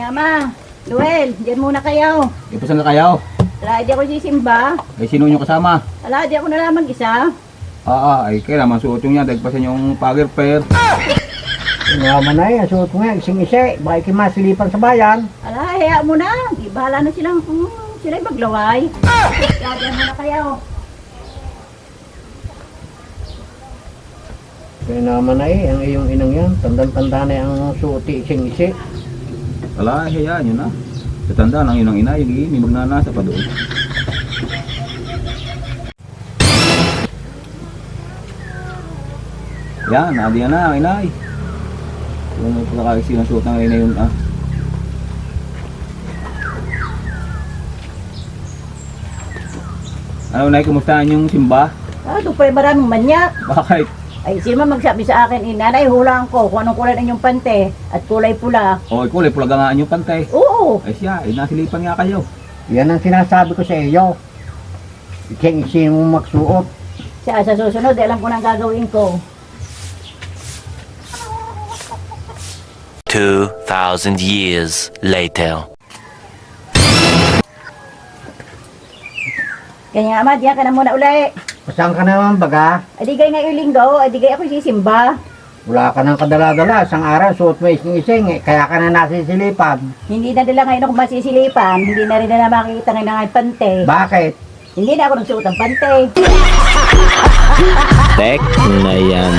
Kanya ma, Luel, diyan muna kayo. E, pasan ka kayo? Ala, di ako sisimba. Ay, sino nyo kasama? Ala, di ako na lamang isa. Ay, kailangan suot yung yan. Dagpasan yung pager pair. Naman na yan, suot mo yan, ising-isi. Baka ikimasilipan sa bayan. Ala, haya mo na. Di bahala na silang, sila'y maglaway. Kaya diyan muna kayo. Kaya naman na ang iyong inang yan. Tandang-tanda na ang suoti ising-isi. Wala, hayaan nyo na. Sa tanda ng inang ina, yung may magnanasa pa doon. Yan, nadiyan na ang inay. Yung pagkakagay sinusuot ng inay yun Ano nay, kumustahan yung simba? Ito pa maraming manyak. Bakit? Ay, sino man magsabi sa akin, nanay, hulaan ko kung anong kulay ng inyong pante at kulay pula. O, kulay pulagangaan yung pantay. Oo. Ay siya, nasilipan nga kayo. Yan ang sinasabi ko sa iyo. Ising-isi mo magsuot. Sa susunod, alam ko na ang gagawin ko. 2,000 years later. Kanya ama, diyan ka na muna uli. Saan ka naman baga? Adigay ngayong linggo, adigay ako sisimba. Wala ka ng kadala-dala. Isang araw, suot mo ising-ising. Kaya ka na nasisilipan. Hindi na nila ngayon ako masisilipan, hindi na rin na makikita ngayon ng aking pante. Bakit? Hindi na ako nagsuot ng pante. Tek na yan.